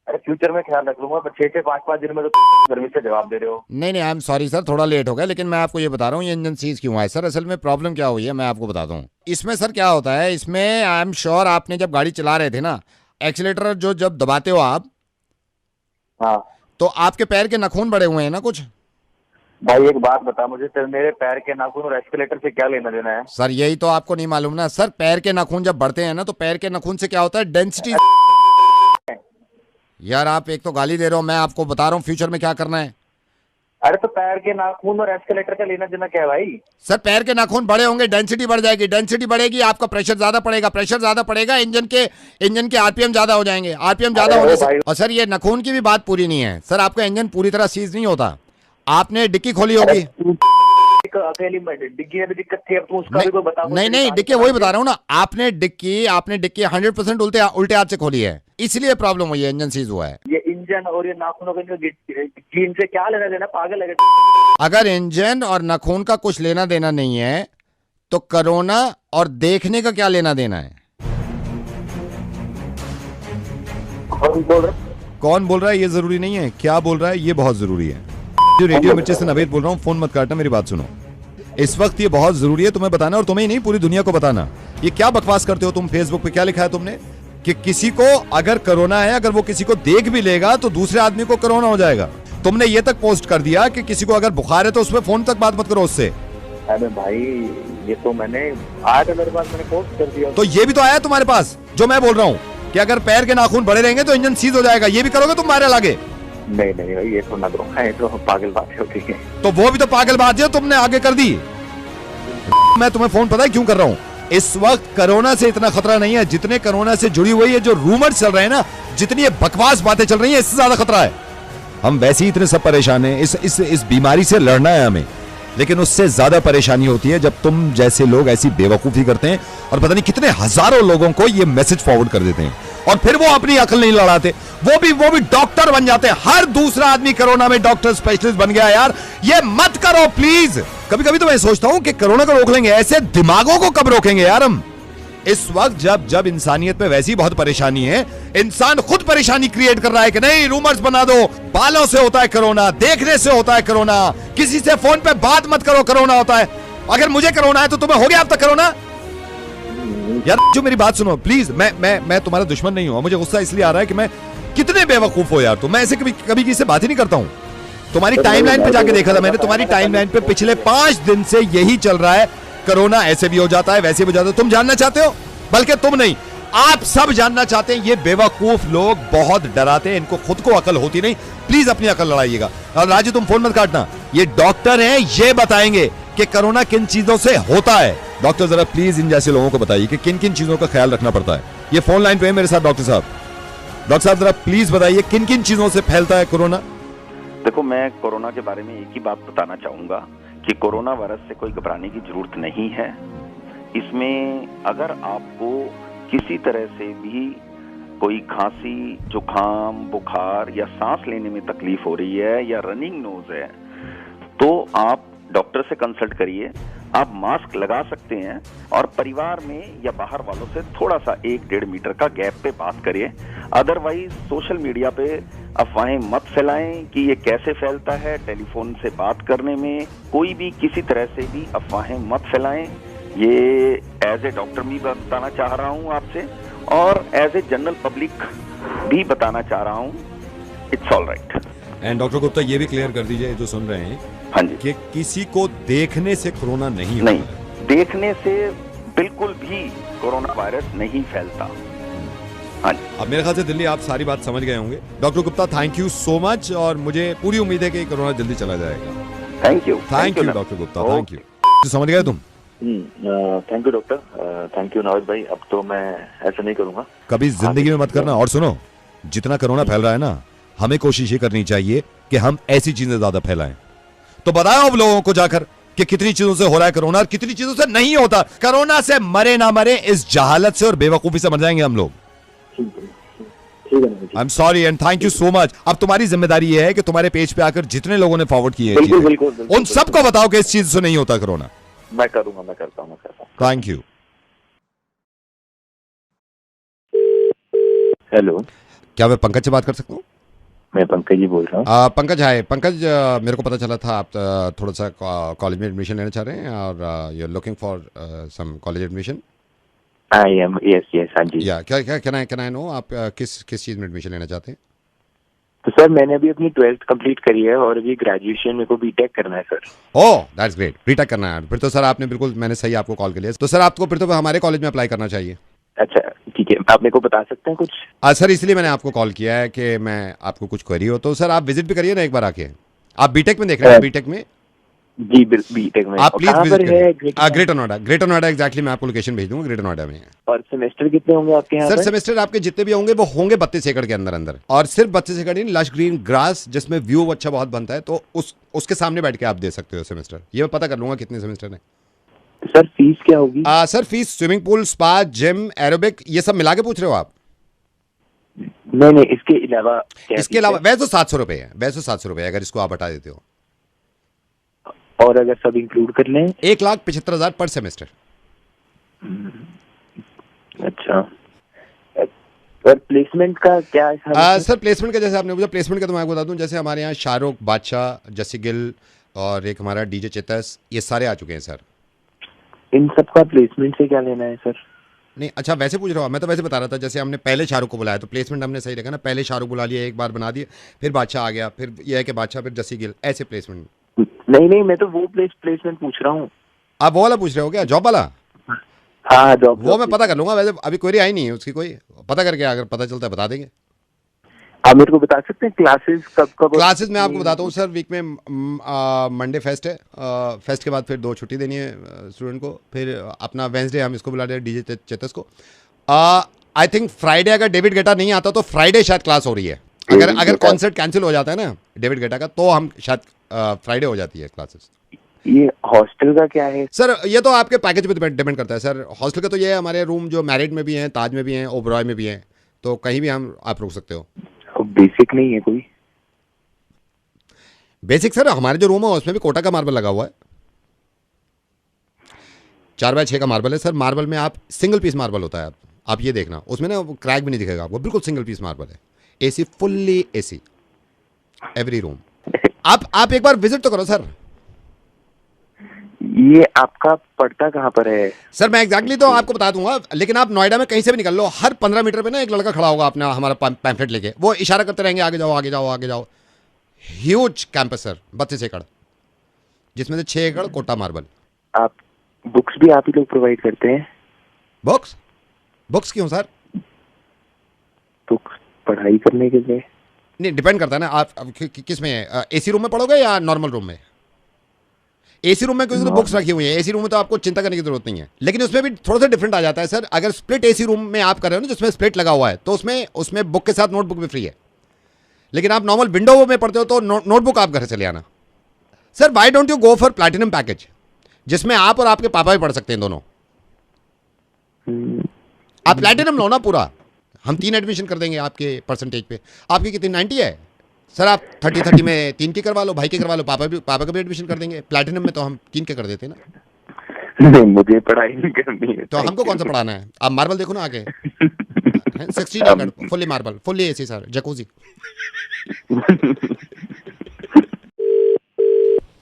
अरे फ्यूचर में ख्याल रख लूंगा, पर 6 5 दिन में तो गर्मी से जवाब दे रहे हो। नहीं, आई एम सॉरी सर, थोड़ा लेट हो गया, लेकिन मैं आपको ये बता रहा हूँ ये इंजन सीज क्यों हुआ है। सर असल में प्रॉब्लम क्या हुई है मैं आपको बताता हूँ। इसमें सर क्या होता है, इसमें आई एम श्योर आपने जब गाड़ी चला रहे थे ना, एक्सीलेटर जब दबाते हो आप, हाँ, तो आपके पैर के नाखून बड़े हुए हैं ना कुछ? भाई एक बात बता मुझे, तेरे मेरे पैर के नाखून और एक्सीलेटर से क्या लेना देना है? सर यही तो आपको नहीं मालूम ना सर। पैर के नाखून जब बढ़ते हैं ना, तो पैर के नाखून से क्या होता है, डेंसिटी। यार आप एक तो गाली दे रहे हो, मैं आपको बता रहा हूँ फ्यूचर में क्या करना है। अरे तो पैर के नाखून और एस्केलेटर का लेना देना क्या है भाई? सर पैर के नाखून बड़े होंगे, डेंसिटी बढ़ जाएगी, डेंसिटी बढ़ेगी, आपका प्रेशर ज्यादा पड़ेगा, प्रेशर ज्यादा पड़ेगा, इंजन के आरपीएम ज्यादा हो जाएंगे, आरपीएम ज्यादा होने से। और सर ये नाखून की भी बात पूरी नहीं है सर, आपका इंजन पूरी तरह सीज नहीं होता। आपने डिक्की खोली होगी, अकेली डिग्गी में भी दिक्कत थी, अब तू उसका भी कोई बता। नहीं डिक्की वही बता रहा हूँ ना, आपने डिक्की 100% उल्टे हाथ से खोली है, इसलिए प्रॉब्लम हुई है, इंजन सीज हुआ है। ये इंजन और ये नाखूनों के जीन से क्या लेना देना, पागल है। अगर इंजन और नाखून का कुछ लेना देना नहीं है तो कोरोना और देखने का क्या लेना देना है? कौन बोल रहा है ये जरूरी नहीं है, क्या बोल रहा है ये बहुत जरूरी है। जो रेडियो मिर्ची से नवेद बोल रहा हूँ, फोन मत काटना, मेरी बात सुनो। इस वक्त ये बहुत जरूरी है तुम्हें बताना, और तुम्हें ही नहीं पूरी दुनिया को बताना। ये क्या बकवास करते हो तुम? फेसबुक पे क्या लिखा है तुमने कि किसी को अगर कोरोना है, अगर वो किसी को देख भी लेगा तो दूसरे आदमी को कोरोना हो जाएगा। तुमने ये तक पोस्ट कर दिया कि किसी को अगर बुखार है तो उसमें फोन तक बात मत करो उससे। अरे भाई ये तो मैंने आया था मेरे पास, मैंने पोस्ट कर दिया। तो ये भी तो आया तुम्हारे पास जो मैं बोल रहा हूँ कि अगर पैर के नाखून बड़े रहेंगे तो इंजन सीज हो जाएगा, ये भी करोगे तुम मारे लागे? नहीं भाई ये तो ना करो, ये तो पागल बात होती है। तो वो भी तो पागल बात है, तुमने आगे कर दी। मैं तुम्हें फोन पता है क्यों कर रहा हूँ? इस वक्त कोरोना से इतना खतरा नहीं है जितने कोरोना से जुड़ी हुई है जो रूमर्स चल रहे हैं ना, जितनी ये बकवास बातें चल रही हैं, इससे ज्यादा खतरा है। हम वैसे ही इतने सब परेशान हैं, इस बीमारी से लड़ना है हमें, लेकिन उससे ज्यादा परेशानी होती है जब तुम जैसे लोग ऐसी बेवकूफी करते हैं और पता नहीं कितने हजारों लोगों को ये मैसेज फॉरवर्ड कर देते हैं, और फिर वो अपनी अकल नहीं लड़ाते, वो भी डॉक्टर बन जाते हैं। हर दूसरा आदमी कोरोना में डॉक्टर स्पेशलिस्ट बन गया। यार ये मत करो प्लीज। कभी कभी तो मैं सोचता हूं कि कोरोना को रोक लेंगे, ऐसे दिमागों को कब रोकेंगे यार हम? इस वक्त जब इंसानियत पे वैसी बहुत परेशानी है, इंसान खुद परेशानी क्रिएट कर रहा है कि नहीं रूमर्स बना दो, बालों से होता है कोरोना, देखने से होता है कोरोना, किसी से फोन पे बात मत करो कोरोना होता है। अगर मुझे कोरोना है तो तुम्हें हो गया अब तक कोरोना? यार जो मेरी बात सुनो प्लीज, मैं तुम्हारा दुश्मन नहीं हूं, मुझे गुस्सा इसलिए आ रहा है कि मैं कितने बेवकूफ हो यार तुम। मैं ऐसे कभी किसी से बात ही नहीं करता हूं। तुम्हारी टाइमलाइन पे जाके देखा था मैंने, तुम्हारी टाइमलाइन पे पिछले 5 दिन से यही चल रहा है, कोरोना ऐसे भी हो जाता है वैसे भी हो जाता है। तुम जानना चाहते हो, बल्कि तुम नहीं आप सब जानना चाहते हैं। ये बेवकूफ लोग बहुत डराते हैं, इनको खुद को अकल होती नहीं। प्लीज अपनी अकल लड़ाइएगा। और राजू तुम फोन मत काटना, ये डॉक्टर हैं, ये बताएंगे कि कोरोना किन चीजों से होता है। डॉक्टर जरा प्लीज इन जैसे लोगों को बताइए कि किन किन चीजों का ख्याल रखना पड़ता है। ये फोन लाइन पे है मेरे साथ डॉक्टर साहब। डॉक्टर साहब जरा प्लीज बताइए किन किन चीजों से फैलता है कोरोना? देखो मैं कोरोना के बारे में एक ही बात बताना चाहूंगा कि कोरोना वायरस से कोई घबराने की जरूरत नहीं है। इसमें अगर आपको किसी तरह से भी कोई खांसी, जुकाम, बुखार या सांस लेने में तकलीफ हो रही है या रनिंग नोज है तो आप डॉक्टर से कंसल्ट करिए। आप मास्क लगा सकते हैं और परिवार में या बाहर वालों से थोड़ा सा 1-1.5 मीटर का गैप पे बात करिए। अदरवाइज सोशल मीडिया पे अफवाहें मत फैलाएं कि ये कैसे फैलता है। टेलीफोन से बात करने में कोई भी किसी तरह से भी अफवाहें मत फैलाएं। ये एज ए डॉक्टर भी बताना चाह रहा हूँ आपसे, और एज ए जनरल पब्लिक भी बताना चाह रहा हूँ। It's all right. And doctor Gupta ये भी क्लियर कर दीजिए जो सुन रहे हैं, हाँ जी, कि किसी को देखने से कोरोना नहीं होता है। देखने से बिल्कुल भी कोरोना वायरस नहीं फैलता। हाँ जी। अब मेरे ख्याल से दिल्ली आप सारी बात समझ गए होंगे। Doctor Gupta thank you so much, और मुझे पूरी उम्मीद है कि कोरोना जल्दी चला जाएगा। Thank you doctor Gupta, thank you. समझ गए तुम? Thank you doctor, thank you Nawaz भाई। अब तो मैं ऐसा नहीं करूंगा कभी जिंदगी में, मत करना। और सुनो, जितना कोरोना फैल रहा है ना, हमें कोशिश ये करनी चाहिए कि हम ऐसी चीजें ज्यादा फैलाएं। तो बताओ अब लोगों को जाकर कि कितनी चीजों से हो रहा है कोरोना और कितनी चीजों से नहीं होता। कोरोना से मरे ना मरे, इस जहालत से और बेवकूफी से मर जाएंगे हम लोग। आई am sorry and thank you so much. अब तुम्हारी जिम्मेदारी ये है कि तुम्हारे पेज पे आकर जितने लोगों ने फॉरवर्ड किए हैं उन सबको बताओ कि इस चीज से नहीं होता कोरोना। मैं करूंगा, मैं करता हूँ। Thank you. हेलो, क्या मैं पंकज से बात कर सकता हूँ? मैं पंकज जी बोल रहा हूँ। पंकज, हाय पंकज, मेरे को पता चला था आप थोड़ा सा कॉलेज में एडमिशन लेना चाह रहे हैं और you are looking for some college admission. I am, yes हाँ जी। या क्या कैन आई नो आप किस चीज में एडमिशन लेना चाहते हैं? तो सर मैंने अभी अपनी 12th कंप्लीट करी है और अभी ग्रेजुएशन मेरे को बीटेक करना है सर। ओह दैट्स ग्रेट, बीटेक करना है। फिर तो सर आपने बिल्कुल, मैंने सही आपको कॉल कर लिया। तो सर आपको फिर तो हमारे कॉलेज में अप्लाई करना चाहिए। अच्छा ठीक है, आप मेरे को बता सकते हैं कुछ? सर इसलिए मैंने आपको कॉल किया है कि मैं आपको कुछ क्वेरी हो तो सर आप विजिट भी करिए ना एक बार आके। आप बीटेक में देख रहे हैं? बीटेक में जी बीटेक में। आप प्लीज विजिट करें greater Noida. Greater Noida exactly मैं आपको लोकेशन भेज दूंगा, ग्रेटर नोएडा में। और सेमेस्टर कितने होंगे आपके यहाँ? सर सेमेस्टर आपके जितने भी होंगे वो होंगे 32 एकड़ के अंदर अंदर, और सिर्फ 32 एकड़ नहीं, लश ग्रीन ग्रास जिसमें व्यू अच्छा बहुत बनता है, तो उसके सामने बैठ के आप दे सकते हो सेमेस्टर। ये मैं पता कर लूंगा कितने सेमेस्टर है। सर फीस क्या होगी? Sir fees swimming pool, spa, gym, aerobic ये सब मिला के पूछ रहे हो आप? नहीं इसके अलावा वैसे तो 700 रुपए है, वैसे 700 रुपए अगर इसको आप हटा देते हो। और अगर सब इंक्लूड कर लें 1,75,000 पर सेमेस्टर। अच्छा, और प्लेसमेंट का क्या है? सर प्लेसमेंट का जैसे आपने पूछा, प्लेसमेंट का तो मैं आपको बता दूं, जैसे हमारे यहाँ शाहरुख, बादशाह, जस्सी गिल और एक हमारा डीजे चेतस, ये सारे आ चुके हैं सर। इन सबका प्लेसमेंट से क्या लेना है सर? नहीं अच्छा वैसे पूछ रहा हूँ, मैं तो वैसे बता रहा था, जैसे हमने पहले शाहरुख को बुलाया तो प्लेसमेंट हमने सही रखा ना, पहले शाहरुख बुला लिया, एक बार बना दिए, फिर बादशाह आ गया, फिर यह है कि बादशाह, फिर जस्सी गिल, ऐसे प्लेसमेंट। नहीं मैं तो वो प्लेसमेंट पूछ रहा हूँ। आप वो वाला पूछ रहे हो क्या, जॉब वाला? हाँ जॉब। वो मैं पता कर लूंगा, वैसे अभी क्वेरी आई नहीं है उसकी, कोई पता करके अगर पता चलता है बता देंगे। आप मेरे को बता सकते हैं क्लासेस कब? क्लासेस मैं आपको बताता हूँ सर, वीक में मंडे फेस्ट है, फेस्ट के बाद फिर 2 छुट्टी देनी है स्टूडेंट को, फिर अपना वेंसडे हम इसको बुला रहे हैं डीजे चेतस को। आई थिंक फ्राइडे अगर डेविड गेटा नहीं आता तो फ्राइडे शायद क्लास हो रही है, अगर कॉन्सर्ट कैंसिल हो जाता है ना डेविड गेटा का, तो हम शायद फ्राइडे हो जाती है क्लासेस। ये हॉस्टल का क्या है सर? ये तो आपके पैकेज पे डिपेंड करता है सर। हॉस्टल का तो ये है, हमारे रूम जो मैरिड में भी हैं, ताज में भी हैं, ओबरॉय में भी हैं, तो कहीं भी आप रुक सकते हो। बेसिक नहीं है कोई? बेसिक सर हमारे जो रूम है उसमें भी कोटा का मार्बल लगा हुआ है, 4x6 का मार्बल है सर। मार्बल में आप सिंगल पीस मार्बल होता है, आप ये देखना, उसमें ना क्रैक भी नहीं दिखेगा आपको, बिल्कुल सिंगल पीस मार्बल है। AC, fully AC every room. आप एक बार विजिट तो करो सर। ये आपका पड़ता कहाँ पर है? सर मैं एग्जैक्टली तो आपको बता दूंगा, लेकिन आप नोएडा में कहीं से भी निकल लो, हर 15 मीटर पे ना एक लड़का खड़ा होगा अपना हमारा पैम्फलेट लेके, वो इशारा करते रहेंगे आगे जाओ आगे जाओ आगे जाओ। ह्यूज कैंपस सर, 32 एकड़, जिसमें से 6 एकड़ कोटा मार्बल। आप बुक्स भी आप ही लोग प्रोवाइड करते हैं? बुक्स क्यों सर? बुक्स पढ़ाई करने के लिए? नहीं डिपेंड करता है ना, आप किस में है, एसी रूम में पढ़ोगे या नॉर्मल रूम में? एसी रूम में क्योंकि तो बुक्स रखी हुई है, एसी रूम में तो आपको चिंता करने की जरूरत नहीं है, लेकिन उसमें भी थोड़ा सा डिफरेंट आ जाता है सर। अगर स्प्लिट एसी रूम में आप कर रहे हो ना, जिसमें स्प्लिट लगा हुआ है, तो उसमें बुक के साथ नोटबुक भी फ्री है। लेकिन आप नॉर्मल विंडो में पढ़ते हो तो नोटबुक आप घर से ले आना। Sir why don't you go for platinum package, जिसमें आप और आपके पापा भी पढ़ सकते हैं दोनों। आप प्लैटिनम लो ना पूरा, हम 3 एडमिशन कर देंगे आपके परसेंटेज पे। आपकी कितनी 90 है सर? आप 30 में 3 की करवा लो, भाई की करवा लो, पापा का भी एडमिशन कर देंगे। प्लैटिनम में तो हम 3 के कर देते हैं ना। नहीं मुझे पढ़ाई नहीं करनी है। तो हमको कौन सा पढ़ाना है? आप मार्बल देखो ना आगे, 16 एकड़ fully marble, fully AC sir, jacuzzi.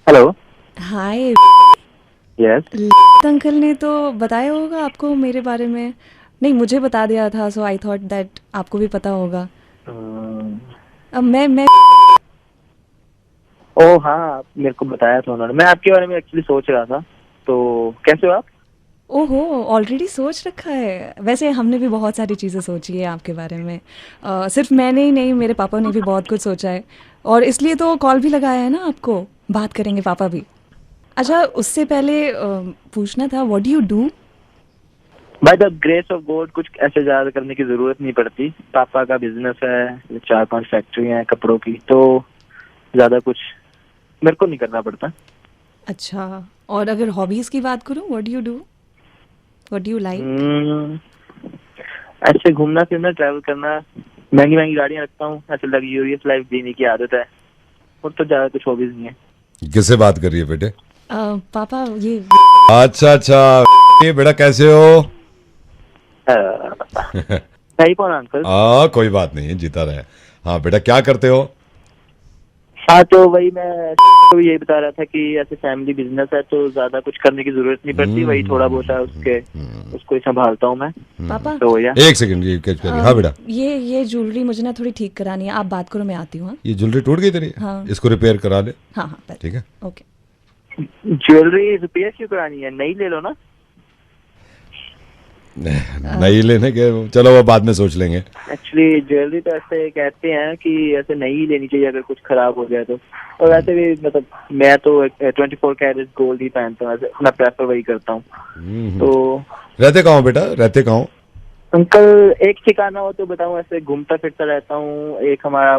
Hello hi. Yes uncle ने तो बताया होगा आपको मेरे बारे में? नहीं मुझे बता दिया था, सो आई थॉट दैट आपको भी पता होगा। मैं ओ हाँ मेरे को बताया था उन्होंने, मैं आपके बारे में एक्चुअली सोच रहा था। तो कैसे हो आप? ओहो ऑलरेडी सोच रखा है। वैसे हमने भी बहुत सारी चीज़ें सोची है आपके बारे में, सिर्फ मैंने ही नहीं, मेरे पापा ने भी बहुत कुछ सोचा है, और इसलिए तो कॉल भी लगाया है ना आपको, बात करेंगे पापा भी। अच्छा उससे पहले पूछना था, what do you do? By the grace of God कुछ ऐसे ज़्यादा करने की ज़रूरत नहीं पड़ती। पापा का बिजनेस है, 4-5 फैक्ट्रियाँ हैं कपड़ों की, तो ज़्यादा कुछ मेरे को नहीं करना पड़ता। अच्छा, और अगर हॉबीज़ की बात करूँ, what do you do, what do you like? ऐसे घूमना फिरना, ट्रैवल करना, महंगी महंगी गाड़ियाँ रखता हूँ, ऐसे लग्जूरियस लाइफ जीने की आदत है, और तो ज़्यादा कुछ हॉबीज़ नहीं है। किससे बात कर रही है बेटे? पापा ये। अच्छा बेटा कैसे हो? सही कौन अंकल? कोई बात नहीं, जीता रहे। हाँ बेटा क्या करते हो? हाँ तो वही मैं तो यही बता रहा था कि ऐसे फैमिली बिजनेस है तो ज्यादा कुछ करने की जरूरत नहीं पड़ती, वही थोड़ा बहुत है उसको ही संभालता हूँ मैं। पापा तो या एक सेकंड। हाँ बेटा ये ज्वेलरी मुझे ना थोड़ी ठीक करानी है, आप बात करो मैं आती हूँ। ये ज्वेलरी टूट गई तेरी? हाँ। इसको रिपेयर करा ले। हाँ ठीक है ओके। ज्वेलरी रिपेयर क्यों करानी है, नई ले लो ना। नहीं लेने के, चलो वो बाद में सोच लेंगे। एक्चुअली ज्वेलरी तो ऐसे कहते हैं कि ऐसे नहीं लेनी चाहिए अगर कुछ खराब हो जाए तो, और वैसे भी मतलब मैं तो 24 कैरेट गोल्ड ही पहनता हूँ, मैं प्रेफर वही करता हूँ। तो रहते कहाँ हो बेटा, रहते कहाँ हो? अंकल एक ठिकाना हो तो बताऊँ, ऐसे घूमता फिरता रहता हूँ। एक हमारा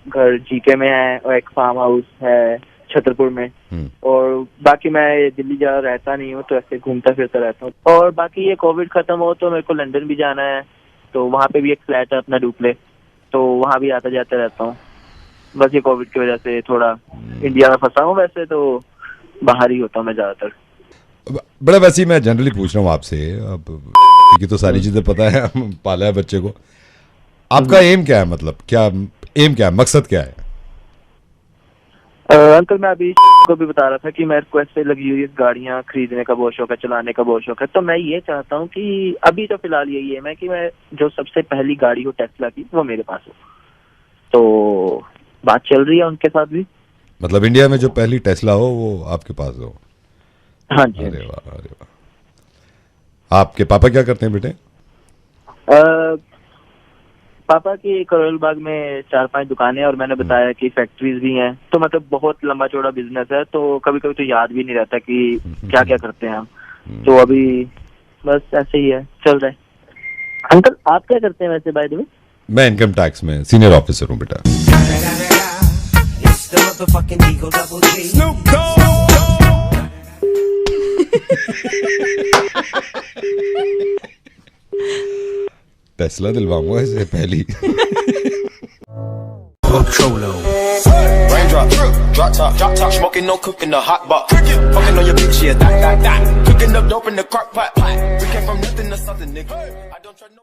घर जीके में है और एक फार्म हाउस है छतरपुर में, और बाकी मैं दिल्ली जा रहता नहीं हूँ, तो ऐसे घूमता फिरता रहता हूँ। और बाकी ये कोविड खत्म हो तो मेरे को लंदन भी जाना है, तो वहाँ पे भी एक फ्लैट है अपना डुप्ले, तो वहाँ भी आता जाता रहता हूँ। बस ये कोविड की वजह से थोड़ा इंडिया में फंसा हूँ, वैसे तो बाहर ही होता हूँ मैं ज्यादातर। बड़ा वैसे मैं जनरली पूछ रहा हूँ आपसे, अब की तो सारी चीजें पता है, पाला है बच्चे को, आपका एम क्या है, मतलब क्या एम क्या है, मकसद क्या है? अंकल मैं अभी को भी बता रहा था कि मेरे को ऐसे लग्जूरियस गाड़ियां खरीदने का बहुत शौक है, चलाने का बहुत शौक है, तो मैं ये चाहता हूँ कि अभी तो फिलहाल यही है मैं कि मैं जो सबसे पहली गाड़ी हो टेस्ला की वो मेरे पास हो। तो बात चल रही है उनके साथ भी, मतलब इंडिया में जो पहली टेस्ला हो वो आपके पास हो? हाँ जी। अरे वाह, अरे वाह। आपके पापा क्या करते हैं बेटे? पापा की करोल बाग में 4-5 दुकानें, और मैंने बताया कि फैक्ट्रीज भी हैं, तो मतलब बहुत लंबा चौड़ा बिजनेस है, तो कभी कभी तो याद भी नहीं रहता कि क्या क्या करते हैं हम। तो अभी बस ऐसे ही है, चल रहा है। अंकल आप क्या करते हैं वैसे बाय द वे? मैं इनकम टैक्स में सीनियर ऑफिसर हूँ बेटा। टेस्ला दिलवाऊंगा इसे पहली। Raindrop, drop top, smoking, no cooking, the hot box. Fucking on your bitch, yeah, that. Cooking up dope in the crock pot. We came from nothing to something, nigga. I don't try no.